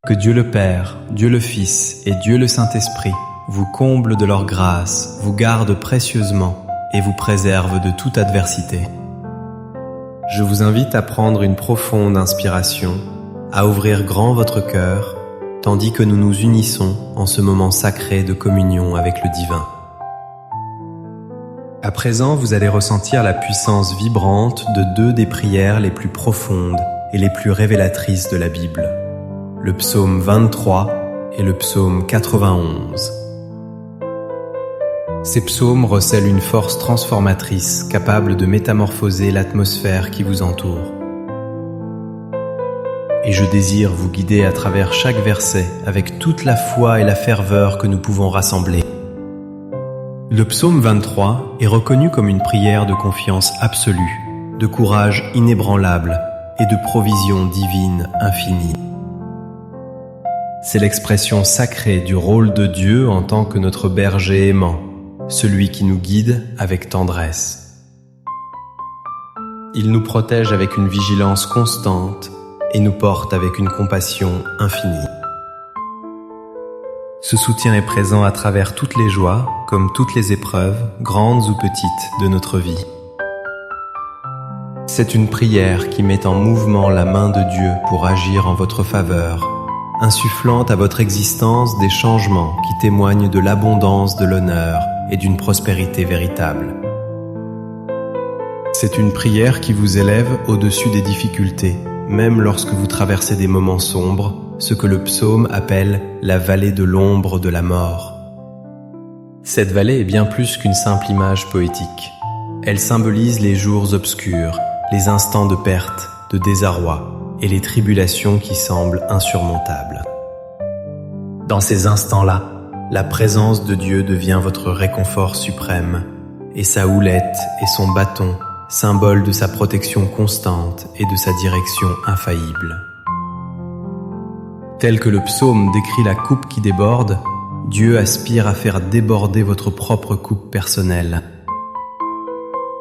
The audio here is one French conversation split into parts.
Que Dieu le Père, Dieu le Fils et Dieu le Saint-Esprit vous comblent de leur grâce, vous gardent précieusement et vous préservent de toute adversité. Je vous invite à prendre une profonde inspiration, à ouvrir grand votre cœur, tandis que nous nous unissons en ce moment sacré de communion avec le divin. À présent, vous allez ressentir la puissance vibrante de deux des prières les plus profondes et les plus révélatrices de la Bible, le psaume 23 et le psaume 91. Ces psaumes recèlent une force transformatrice capable de métamorphoser l'atmosphère qui vous entoure. Et je désire vous guider à travers chaque verset avec toute la foi et la ferveur que nous pouvons rassembler. Le psaume 23 est reconnu comme une prière de confiance absolue, de courage inébranlable et de provision divine infinie. C'est l'expression sacrée du rôle de Dieu en tant que notre berger aimant, celui qui nous guide avec tendresse. Il nous protège avec une vigilance constante et nous porte avec une compassion infinie. Ce soutien est présent à travers toutes les joies, comme toutes les épreuves, grandes ou petites, de notre vie. C'est une prière qui met en mouvement la main de Dieu pour agir en votre faveur, insufflant à votre existence des changements qui témoignent de l'abondance de l'honneur et d'une prospérité véritable. C'est une prière qui vous élève au-dessus des difficultés, même lorsque vous traversez des moments sombres, ce que le psaume appelle la vallée de l'ombre de la mort. Cette vallée est bien plus qu'une simple image poétique. Elle symbolise les jours obscurs, les instants de perte, de désarroi, et les tribulations qui semblent insurmontables. Dans ces instants-là, la présence de Dieu devient votre réconfort suprême, et sa houlette et son bâton, symbole de sa protection constante et de sa direction infaillible. Tel que le psaume décrit la coupe qui déborde, Dieu aspire à faire déborder votre propre coupe personnelle.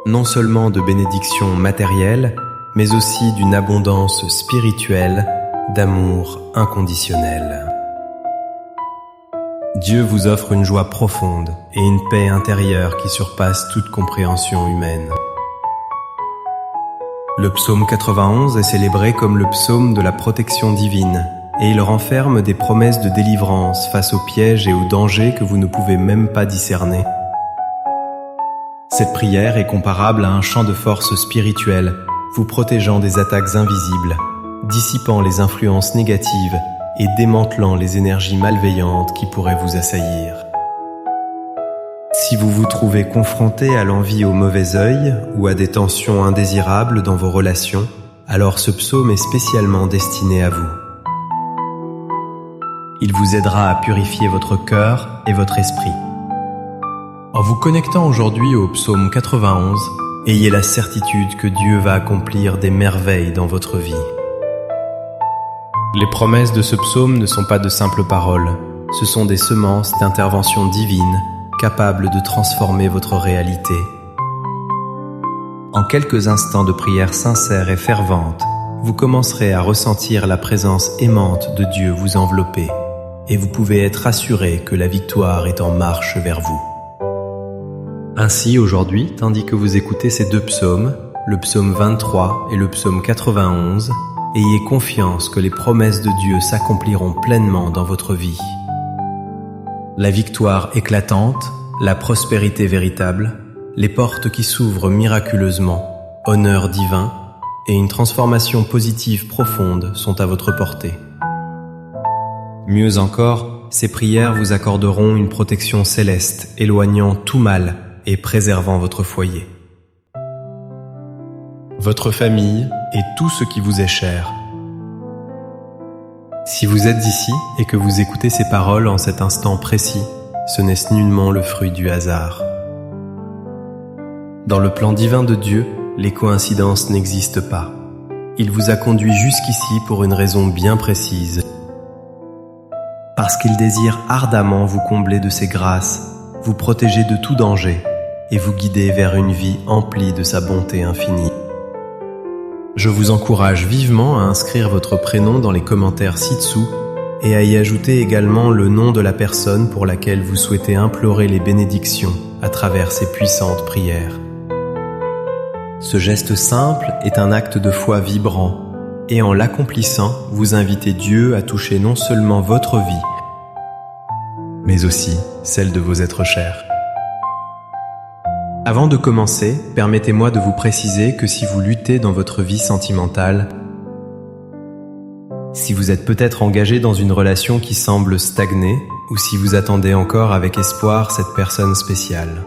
Non seulement de bénédictions matérielles, mais aussi d'une abondance spirituelle, d'amour inconditionnel. Dieu vous offre une joie profonde et une paix intérieure qui surpasse toute compréhension humaine. Le psaume 91 est célébré comme le psaume de la protection divine, et il renferme des promesses de délivrance face aux pièges et aux dangers que vous ne pouvez même pas discerner. Cette prière est comparable à un champ de force spirituelle, vous protégeant des attaques invisibles, dissipant les influences négatives et démantelant les énergies malveillantes qui pourraient vous assaillir. Si vous vous trouvez confronté à l'envie au mauvais œil ou à des tensions indésirables dans vos relations, alors ce psaume est spécialement destiné à vous. Il vous aidera à purifier votre cœur et votre esprit. En vous connectant aujourd'hui au psaume 91, ayez la certitude que Dieu va accomplir des merveilles dans votre vie. Les promesses de ce psaume ne sont pas de simples paroles, ce sont des semences d'intervention divine capables de transformer votre réalité. En quelques instants de prière sincère et fervente, vous commencerez à ressentir la présence aimante de Dieu vous envelopper, et vous pouvez être assuré que la victoire est en marche vers vous. Ainsi, aujourd'hui, tandis que vous écoutez ces deux psaumes, le psaume 23 et le psaume 91, ayez confiance que les promesses de Dieu s'accompliront pleinement dans votre vie. La victoire éclatante, la prospérité véritable, les portes qui s'ouvrent miraculeusement, honneur divin et une transformation positive profonde sont à votre portée. Mieux encore, ces prières vous accorderont une protection céleste, éloignant tout mal et préservant votre foyer, votre famille et tout ce qui vous est cher. Si vous êtes ici et que vous écoutez ces paroles en cet instant précis, ce n'est nullement le fruit du hasard. Dans le plan divin de Dieu, les coïncidences n'existent pas. Il vous a conduit jusqu'ici pour une raison bien précise. Parce qu'il désire ardemment vous combler de ses grâces, vous protéger de tout danger et vous guider vers une vie emplie de sa bonté infinie. Je vous encourage vivement à inscrire votre prénom dans les commentaires ci-dessous et à y ajouter également le nom de la personne pour laquelle vous souhaitez implorer les bénédictions à travers ces puissantes prières. Ce geste simple est un acte de foi vibrant, et en l'accomplissant, vous invitez Dieu à toucher non seulement votre vie, mais aussi celle de vos êtres chers. Avant de commencer, permettez-moi de vous préciser que si vous luttez dans votre vie sentimentale, si vous êtes peut-être engagé dans une relation qui semble stagner, ou si vous attendez encore avec espoir cette personne spéciale.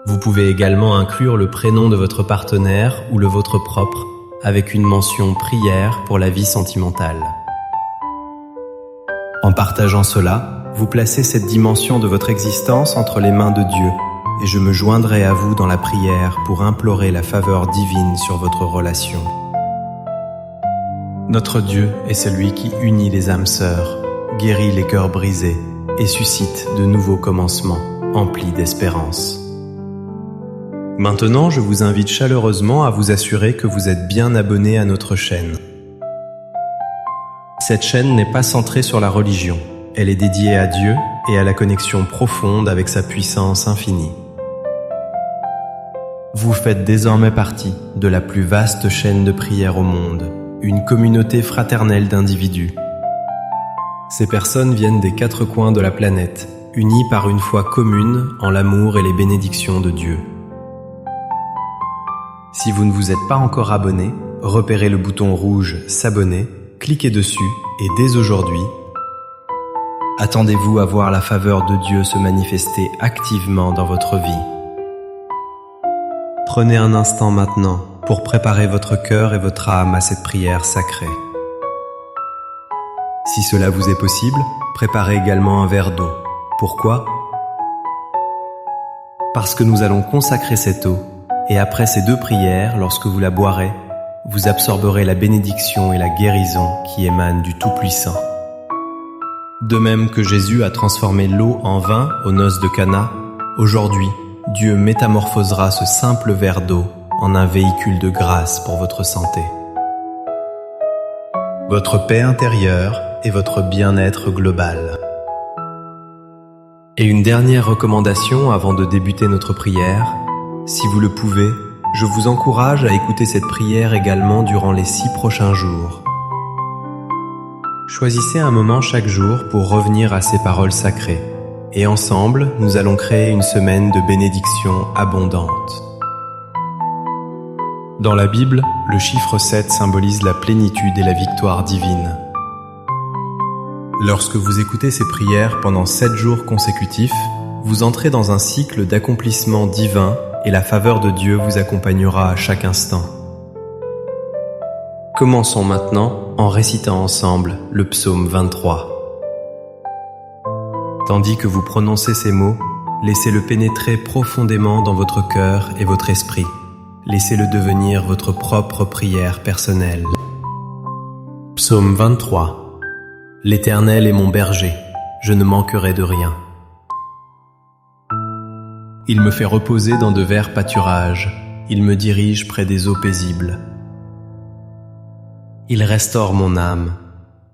Vous pouvez également inclure le prénom de votre partenaire ou le vôtre propre, avec une mention prière pour la vie sentimentale. En partageant cela, vous placez cette dimension de votre existence entre les mains de Dieu, et je me joindrai à vous dans la prière pour implorer la faveur divine sur votre relation. Notre Dieu est celui qui unit les âmes sœurs, guérit les cœurs brisés et suscite de nouveaux commencements emplis d'espérance. Maintenant, je vous invite chaleureusement à vous assurer que vous êtes bien abonné à notre chaîne. Cette chaîne n'est pas centrée sur la religion, elle est dédiée à Dieu et à la connexion profonde avec sa puissance infinie. Vous faites désormais partie de la plus vaste chaîne de prière au monde, une communauté fraternelle d'individus. Ces personnes viennent des 4 coins de la planète, unies par une foi commune en l'amour et les bénédictions de Dieu. Si vous ne vous êtes pas encore abonné, repérez le bouton rouge « S'abonner », cliquez dessus et dès aujourd'hui, attendez-vous à voir la faveur de Dieu se manifester activement dans votre vie. Prenez un instant maintenant pour préparer votre cœur et votre âme à cette prière sacrée. Si cela vous est possible, préparez également un verre d'eau. Pourquoi ? Parce que nous allons consacrer cette eau, et après ces 2 prières, lorsque vous la boirez, vous absorberez la bénédiction et la guérison qui émanent du Tout-Puissant. De même que Jésus a transformé l'eau en vin aux noces de Cana, aujourd'hui, Dieu métamorphosera ce simple verre d'eau en un véhicule de grâce pour votre santé. Votre paix intérieure et votre bien-être global. Et une dernière recommandation avant de débuter notre prière. Si vous le pouvez, je vous encourage à écouter cette prière également durant les 6 prochains jours. Choisissez un moment chaque jour pour revenir à ces paroles sacrées. Et ensemble, nous allons créer une semaine de bénédictions abondantes. Dans la Bible, le chiffre 7 symbolise la plénitude et la victoire divine. Lorsque vous écoutez ces prières pendant 7 jours consécutifs, vous entrez dans un cycle d'accomplissement divin et la faveur de Dieu vous accompagnera à chaque instant. Commençons maintenant en récitant ensemble le psaume 23. Tandis que vous prononcez ces mots, laissez-le pénétrer profondément dans votre cœur et votre esprit. Laissez-le devenir votre propre prière personnelle. Psaume 23. L'Éternel est mon berger, je ne manquerai de rien. Il me fait reposer dans de verts pâturages, il me dirige près des eaux paisibles. Il restaure mon âme,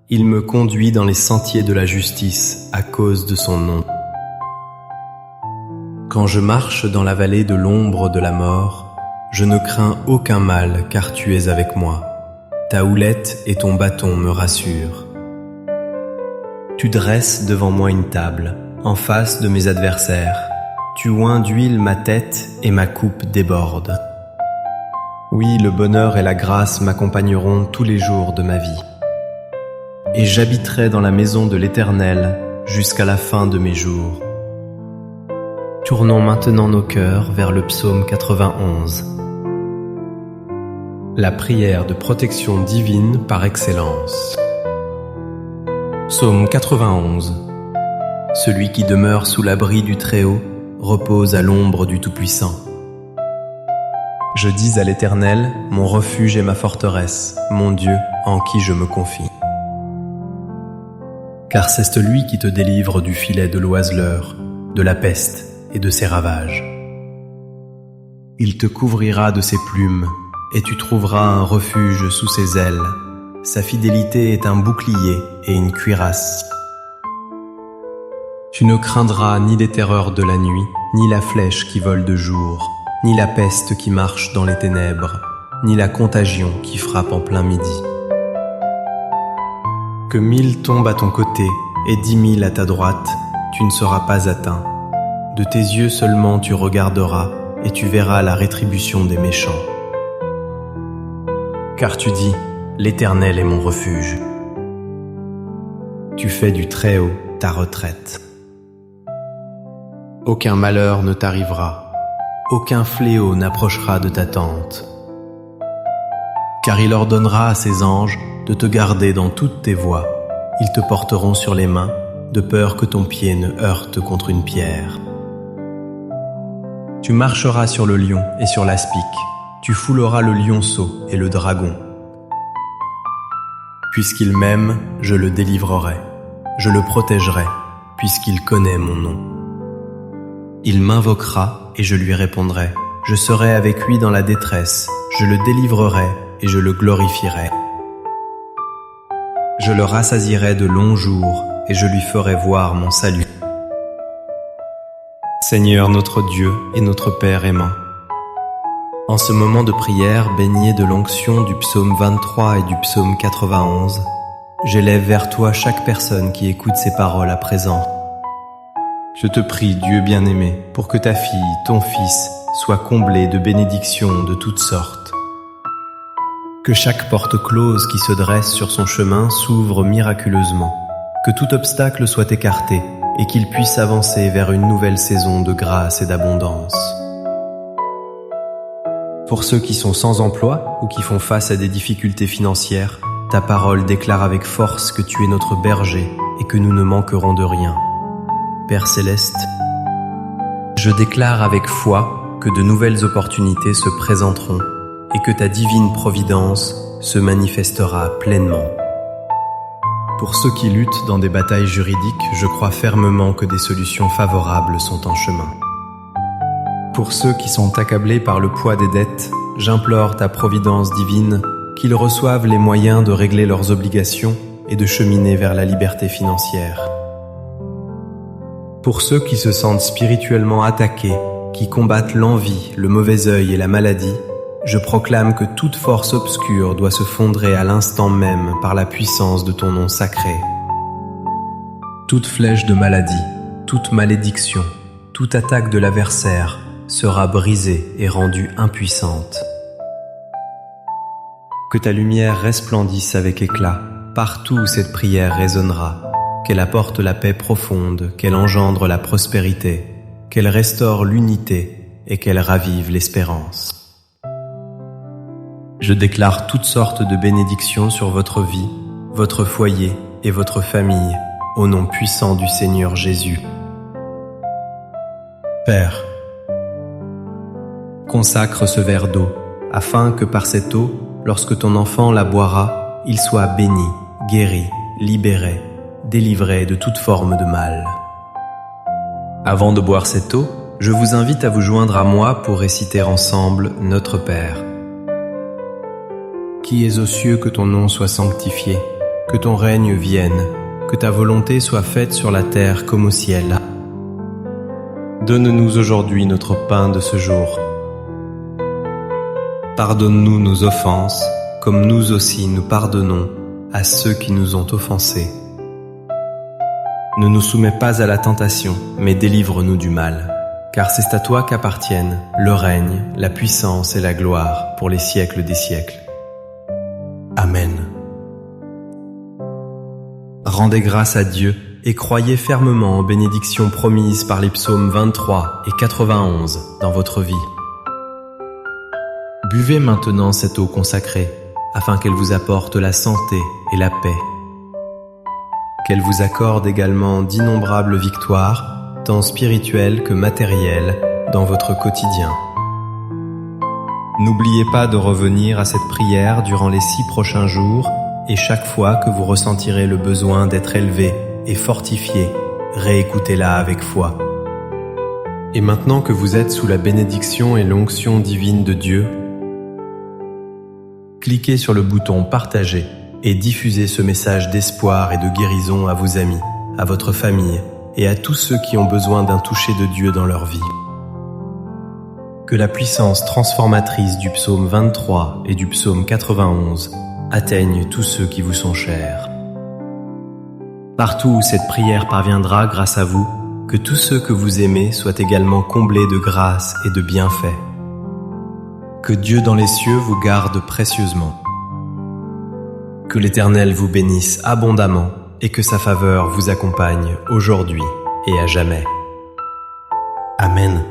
il me conduit dans les sentiers de la justice à cause de son nom. Quand je marche dans la vallée de l'ombre de la mort, je ne crains aucun mal car tu es avec moi. Ta houlette et ton bâton me rassurent. Tu dresses devant moi une table, en face de mes adversaires. Tu oins d'huile ma tête et ma coupe déborde. Oui, le bonheur et la grâce m'accompagneront tous les jours de ma vie. Et j'habiterai dans la maison de l'Éternel jusqu'à la fin de mes jours. Tournons maintenant nos cœurs vers le psaume 91. La prière de protection divine par excellence. Psaume 91. Celui qui demeure sous l'abri du Très-Haut repose à l'ombre du Tout-Puissant. Je dis à l'Éternel, mon refuge et ma forteresse, mon Dieu en qui je me confie. Car c'est celui qui te délivre du filet de l'oiseleur, de la peste et de ses ravages. Il te couvrira de ses plumes, et tu trouveras un refuge sous ses ailes. Sa fidélité est un bouclier et une cuirasse. Tu ne craindras ni les terreurs de la nuit, ni la flèche qui vole de jour, ni la peste qui marche dans les ténèbres, ni la contagion qui frappe en plein midi. Que 1000 tombent à ton côté et 10 000 à ta droite, tu ne seras pas atteint. De tes yeux seulement tu regarderas et tu verras la rétribution des méchants. Car tu dis, l'Éternel est mon refuge. Tu fais du Très-Haut ta retraite. Aucun malheur ne t'arrivera, aucun fléau n'approchera de ta tente. Car il ordonnera à ses anges de te garder dans toutes tes voies. Ils te porteront sur les mains, de peur que ton pied ne heurte contre une pierre. Tu marcheras sur le lion et sur l'aspic, tu fouleras le lionceau et le dragon. Puisqu'il m'aime, je le délivrerai, je le protégerai, puisqu'il connaît mon nom. Il m'invoquera et je lui répondrai, je serai avec lui dans la détresse, je le délivrerai et je le glorifierai. Je le rassasierai de longs jours et je lui ferai voir mon salut. Seigneur notre Dieu et notre Père aimant, en ce moment de prière baigné de l'onction du psaume 23 et du psaume 91, j'élève vers toi chaque personne qui écoute ces paroles à présent. Je te prie, Dieu bien-aimé, pour que ta fille, ton fils, soit comblé de bénédictions de toutes sortes. Que chaque porte close qui se dresse sur son chemin s'ouvre miraculeusement, que tout obstacle soit écarté et qu'il puisse avancer vers une nouvelle saison de grâce et d'abondance. Pour ceux qui sont sans emploi ou qui font face à des difficultés financières, ta parole déclare avec force que tu es notre berger et que nous ne manquerons de rien. Père céleste, je déclare avec foi que de nouvelles opportunités se présenteront et que ta divine providence se manifestera pleinement. Pour ceux qui luttent dans des batailles juridiques, je crois fermement que des solutions favorables sont en chemin. Pour ceux qui sont accablés par le poids des dettes, j'implore ta providence divine qu'ils reçoivent les moyens de régler leurs obligations et de cheminer vers la liberté financière. Pour ceux qui se sentent spirituellement attaqués, qui combattent l'envie, le mauvais œil et la maladie, je proclame que toute force obscure doit se fondrer à l'instant même par la puissance de ton nom sacré. Toute flèche de maladie, toute malédiction, toute attaque de l'adversaire sera brisée et rendue impuissante. Que ta lumière resplendisse avec éclat partout où cette prière résonnera, qu'elle apporte la paix profonde, qu'elle engendre la prospérité, qu'elle restaure l'unité et qu'elle ravive l'espérance. Je déclare toutes sortes de bénédictions sur votre vie, votre foyer et votre famille, au nom puissant du Seigneur Jésus. Père, consacre ce verre d'eau, afin que par cette eau, lorsque ton enfant la boira, il soit béni, guéri, libéré, délivré de toute forme de mal. Avant de boire cette eau, je vous invite à vous joindre à moi pour réciter ensemble Notre Père. Qui es aux cieux, que ton nom soit sanctifié, que ton règne vienne, que ta volonté soit faite sur la terre comme au ciel. Donne-nous aujourd'hui notre pain de ce jour. Pardonne-nous nos offenses, comme nous aussi nous pardonnons à ceux qui nous ont offensés. Ne nous soumets pas à la tentation, mais délivre-nous du mal. Car c'est à toi qu'appartiennent le règne, la puissance et la gloire pour les siècles des siècles. Amen. Rendez grâce à Dieu et croyez fermement aux bénédictions promises par les psaumes 23 et 91 dans votre vie. Buvez maintenant cette eau consacrée, afin qu'elle vous apporte la santé et la paix. Qu'elle vous accorde également d'innombrables victoires, tant spirituelles que matérielles, dans votre quotidien. N'oubliez pas de revenir à cette prière durant les 6 prochains jours et chaque fois que vous ressentirez le besoin d'être élevé et fortifié, réécoutez-la avec foi. Et maintenant que vous êtes sous la bénédiction et l'onction divine de Dieu, cliquez sur le bouton « Partager » et diffusez ce message d'espoir et de guérison à vos amis, à votre famille et à tous ceux qui ont besoin d'un toucher de Dieu dans leur vie. Que la puissance transformatrice du psaume 23 et du psaume 91 atteigne tous ceux qui vous sont chers. Partout où cette prière parviendra grâce à vous, que tous ceux que vous aimez soient également comblés de grâce et de bienfaits. Que Dieu dans les cieux vous garde précieusement. Que l'Éternel vous bénisse abondamment et que sa faveur vous accompagne aujourd'hui et à jamais. Amen.